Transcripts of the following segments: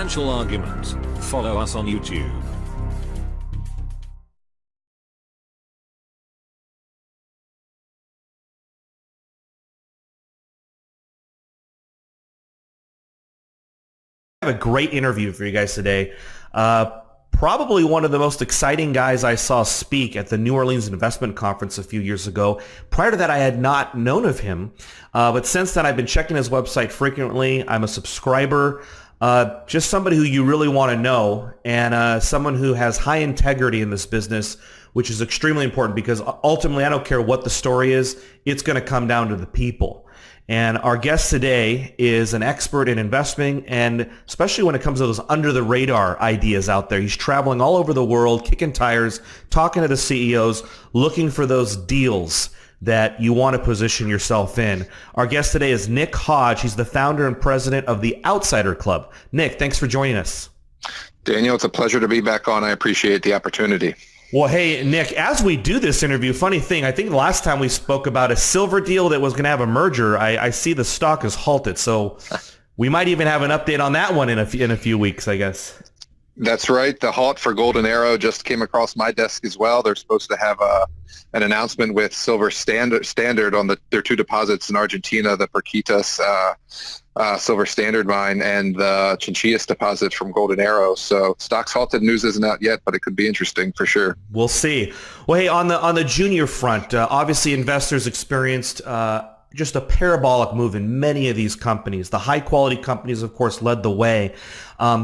financial argument. Follow us on YouTube. I have a great interview for you guys today. Probably one of the most exciting guys I saw speak at the New Orleans Investment Conference a few years ago. Prior to that, I had not known of him, but since then I've been checking his website frequently. I'm a subscriber. Just somebody who you really want to know, and someone who has high integrity in this business, which is extremely important because ultimately I don't care what the story is, it's going to come down to the people. And our guest today is an expert in investing, and especially when it comes to those under-the-radar ideas out there. He's traveling all over the world, kicking tires, talking to the CEOs, looking for those deals that you want to position yourself in. Our guest today is Nick HODGE. He's the founder and president of the Outsider Club. Nick, thanks for joining us. Daniel, it's a pleasure to be back on. I appreciate the opportunity. Well, hey, Nick, as we do this interview, funny thing, I think the last time we spoke about a silver deal that was going to have a merger, I see the stock has halted. So we might even have an update on that one in a few weeks, I guess. That's right. The halt for Golden Arrow just came across my desk as well. They're supposed to have an announcement with Silver Standard on their two deposits in Argentina, the Perquitas Silver Standard mine and the Chinchillas deposit from Golden Arrow. So stock's halted. News isn't out yet, but it could be interesting for sure. We'll see. Well, hey, on the junior front, obviously investors experienced just a parabolic move in many of these companies. The high quality companies, of course, led the way.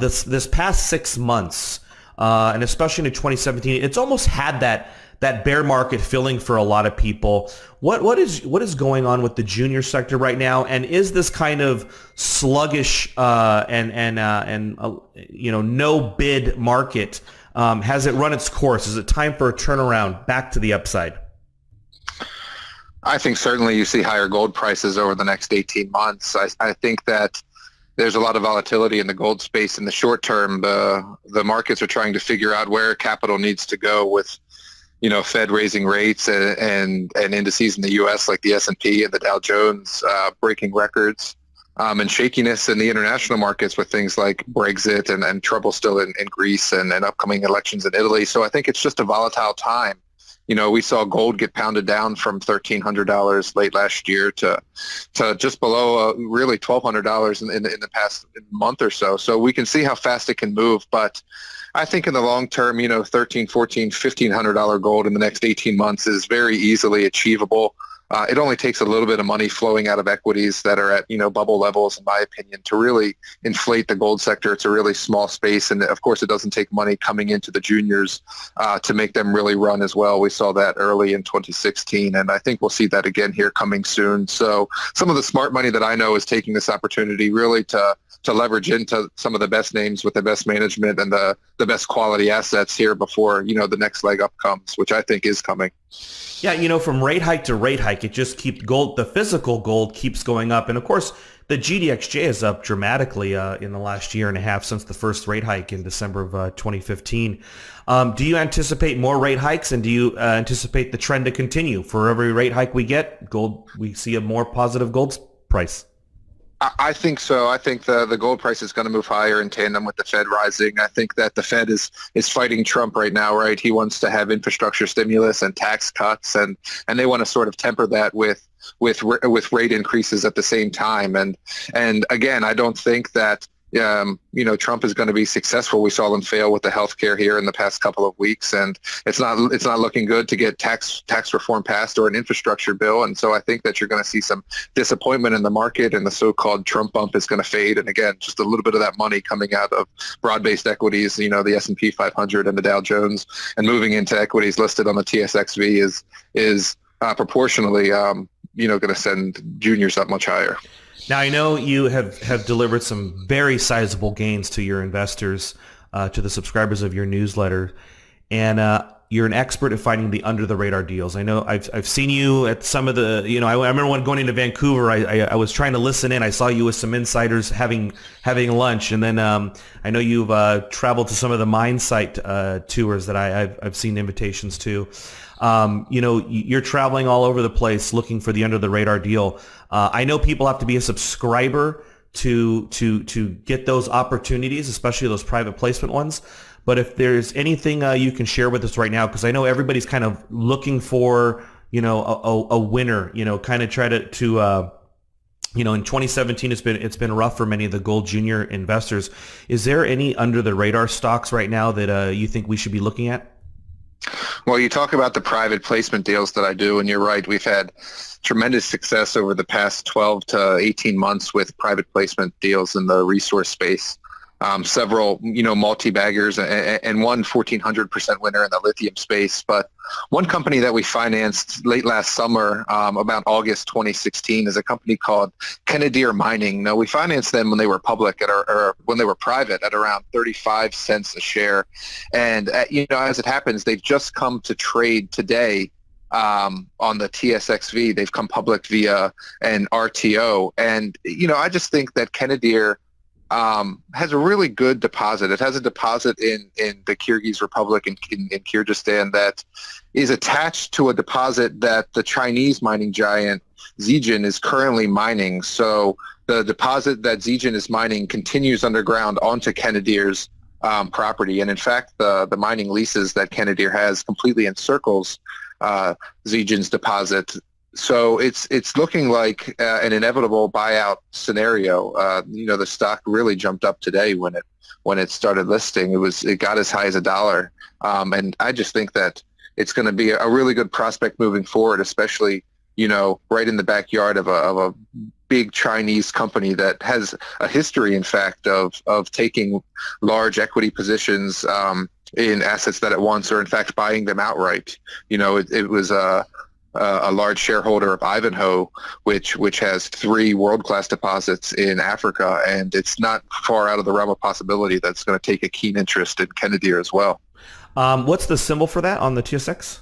This past 6 months, and especially in 2017, it's almost had that bear market feeling for a lot of people. What is going on with the junior sector right now? And is this kind of sluggish and no bid market, has it run its course? Is it time for a turnaround back to the upside? I think certainly you see higher gold prices over the next 18 months. I think that there's a lot of volatility in the gold space in the short term. The markets are trying to figure out where capital needs to go with, Fed raising rates and indices in the U.S. like the S&P and the Dow Jones breaking records, and shakiness in the international markets with things like Brexit and trouble still in Greece and upcoming elections in Italy. So I think it's just a volatile time. We saw gold get pounded down from $1,300 late last year to just below really $1,200 in the past month or so. So we can see how fast it can move. But I think in the long term, $1,300, $1,400, $1,500 gold in the next 18 months is very easily achievable. It only takes a little bit of money flowing out of equities that are at, bubble levels, in my opinion, to really inflate the gold sector. It's a really small space. And of course, it doesn't take money coming into the juniors to make them really run as well. We saw that early in 2016, and I think we'll see that again here coming soon. So some of the smart money that I know is taking this opportunity really to leverage into some of the best names with the best management and the best quality assets here before, the next leg up comes, which I think is coming. Yeah, from rate hike to rate hike, it just keeps gold, the physical gold keeps going up. And of course, the GDXJ is up dramatically in the last year and a half since the first rate hike in December of 2015. Do you anticipate more rate hikes, and do you anticipate the trend to continue? For every rate hike we get, we see a more positive gold price. I think so. I think the gold price is going to move higher in tandem with the Fed rising. I think that the Fed is fighting Trump right now, right? He wants to have infrastructure stimulus and tax cuts, and they want to sort of temper that with rate increases at the same time. And again, I don't think that Trump is going to be successful. We saw them fail with the healthcare here in the past couple of weeks, and it's not looking good to get tax reform passed or an infrastructure bill. And so I think that you're going to see some disappointment in the market, and the so-called Trump bump is going to fade. And again, just a little bit of that money coming out of broad-based equities, the S&P 500 and the Dow Jones, and moving into equities listed on the TSXV is proportionally, going to send juniors up much higher. Now, I know you have delivered some very sizable gains to your investors, to the subscribers of your newsletter, and you're an expert at finding the under-the-radar deals. I know I've seen you at some of the, I remember when going into Vancouver, I was trying to listen in. I saw you with some insiders having lunch, and then I know you've traveled to some of the mine site tours that I've seen invitations to. You're traveling all over the place looking for the under-the-radar deal. I know people have to be a subscriber to get those opportunities, especially those private placement ones. But if there's anything you can share with us right now, because I know everybody's kind of looking for, a winner, kind of try to in 2017, it's been rough for many of the gold junior investors. Is there any under the radar stocks right now that you think we should be looking at? Well, you talk about the private placement deals that I do, and you're right. We've had tremendous success over the past 12 to 18 months with private placement deals in the resource space. Several, multi-baggers and one 1,400% winner in the lithium space. But one company that we financed late last summer, about August 2016, is a company called Canadier Mining. Now, we financed them when they were public or when they were private at around 35 cents a share. And, as it happens, they've just come to trade today on the TSXV. They've come public via an RTO. And, I just think that Canadier has a really good deposit. It has a deposit in the Kyrgyz Republic in Kyrgyzstan that is attached to a deposit that the Chinese mining giant Zijin is currently mining. So the deposit that Zijin is mining continues underground onto Canadier's property. And in fact, the mining leases that Canadier has completely encircles Zijin's deposit. So it's looking like an inevitable buyout scenario. The stock really jumped up today when it started listing. It got as high as $1, and I just think that it's going to be a really good prospect moving forward, especially right in the backyard of a big Chinese company that has a history, in fact, of taking large equity positions in assets that it wants, or in fact buying them outright. It was a large shareholder of Ivanhoe, which has 3 world-class deposits in Africa, and it's not far out of the realm of possibility that's going to take a keen interest in Canadier as well. What's the symbol for that on the TSX?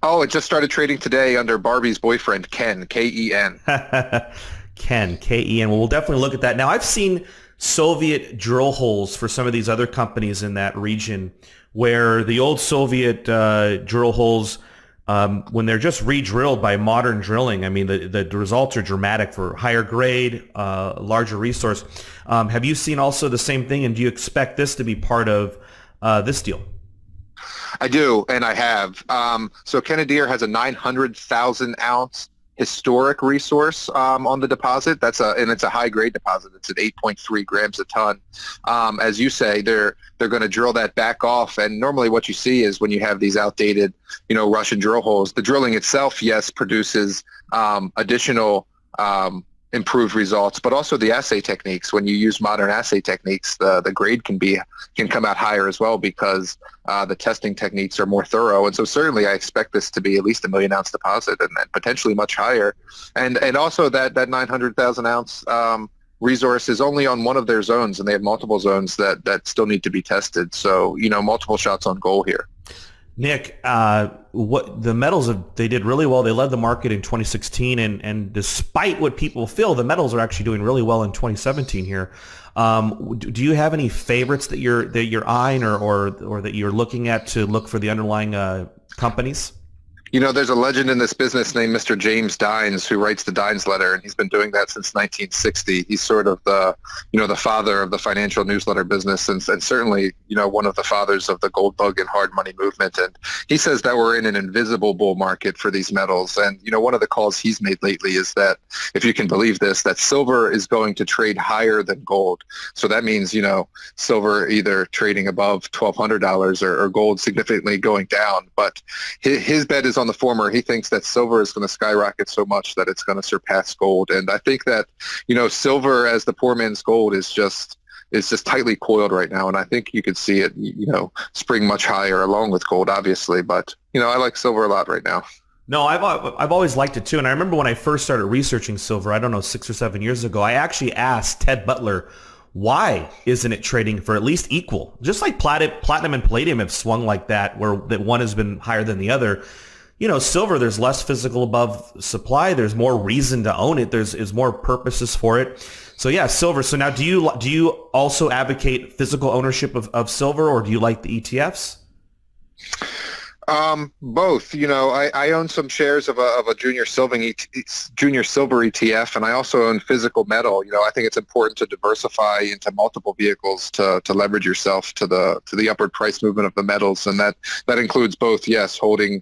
Oh, it just started trading today under Barbie's boyfriend, Ken, K-E-N. Ken, K-E-N. Well, we'll definitely look at that. Now, I've seen Soviet drill holes for some of these other companies in that region where the old Soviet drill holes, when they're just re-drilled by modern drilling, I mean, the results are dramatic for higher grade, larger resource. Have you seen also the same thing, and do you expect this to be part of this deal? I do, and I have. So Canadier has a 900,000 ounce historic resource on the deposit. And it's a high grade deposit. It's at 8.3 grams a ton. As you say, they're going to drill that back off. And normally what you see is when you have these outdated, Russian drill holes, the drilling itself, yes, produces additional improved results, but also the assay techniques. When you use modern assay techniques, the grade can come out higher as well because the testing techniques are more thorough. And so certainly I expect this to be at least 1 million ounce deposit and potentially much higher. And also that 900,000 ounce resource is only on one of their zones, and they have multiple zones that still need to be tested. So, multiple shots on goal here. Nick, what the metals they did really well. They led the market in 2016, and despite what people feel, the metals are actually doing really well in 2017 here. Do you have any favorites that you're eyeing or that you're looking at to look for the underlying companies? There's a legend in this business named Mr. James Dines who writes the Dines letter, and he's been doing that since 1960. He's sort of the father of the financial newsletter business, and certainly, one of the fathers of the gold bug and hard money movement. And he says that we're in an invisible bull market for these metals. And, one of the calls he's made lately is that, if you can believe this, that silver is going to trade higher than gold. So that means, silver either trading above $1,200 or gold significantly going down. But his bet is on the former. He thinks that silver is going to skyrocket so much that it's going to surpass gold. And I think that, silver as the poor man's gold is just tightly coiled right now. And I think you could see it, spring much higher along with gold, obviously. But, I like silver a lot right now. No, I've always liked it too. And I remember when I first started researching silver, I don't know, 6 or 7 years ago, I actually asked Ted Butler, why isn't it trading for at least equal? Just like platinum and palladium have swung like that, where that one has been higher than the other. Silver, there's less physical above supply. There's more reason to own it. There's more purposes for it. So yeah, silver. So now do you also advocate physical ownership of silver, or do you like the ETFs? Both. I own some shares of a junior silver ETF, and I also own physical metal. I think it's important to diversify into multiple vehicles to leverage yourself to the upward price movement of the metals, and that includes both. Yes, holding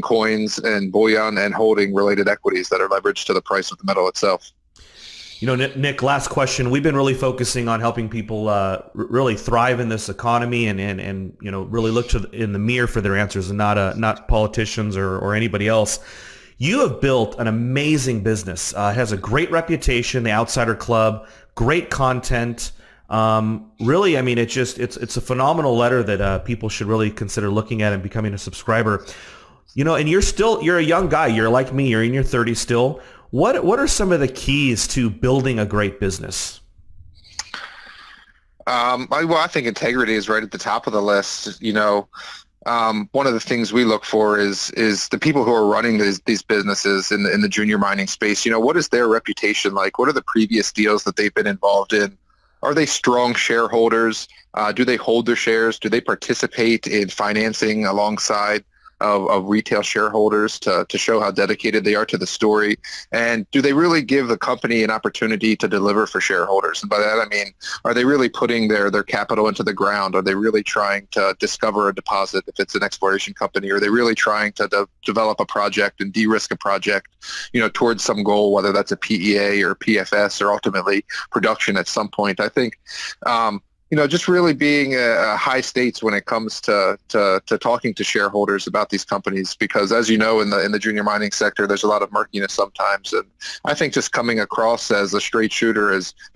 coins and bullion, and holding related equities that are leveraged to the price of the metal itself. Nick, last question. We've been really focusing on helping people really thrive in this economy and really look in the mirror for their answers, and not politicians or anybody else. You have built an amazing business. It has a great reputation, the Outsider Club, great content. Really, I mean, it's a phenomenal letter that people should really consider looking at and becoming a subscriber. And you're a young guy. You're like me. You're in your 30s still. What are some of the keys to building a great business? I think integrity is right at the top of the list. One of the things we look for is the people who are running these businesses in the junior mining space. What is their reputation like? What are the previous deals that they've been involved in? Are they strong shareholders? Do they hold their shares? Do they participate in financing alongside of retail shareholders to show how dedicated they are to the story? And do they really give the company an opportunity to deliver for shareholders? And by that, I mean, are they really putting their capital into the ground? Are they really trying to discover a deposit if it's an exploration company? Are they really trying to develop a project and de-risk a project, towards some goal, whether that's a PEA or PFS or ultimately production at some point? I think, just really being a high stakes when it comes to talking to shareholders about these companies, because as you know, in the junior mining sector, there's a lot of murkiness sometimes. And I think just coming across as a straight shooter, as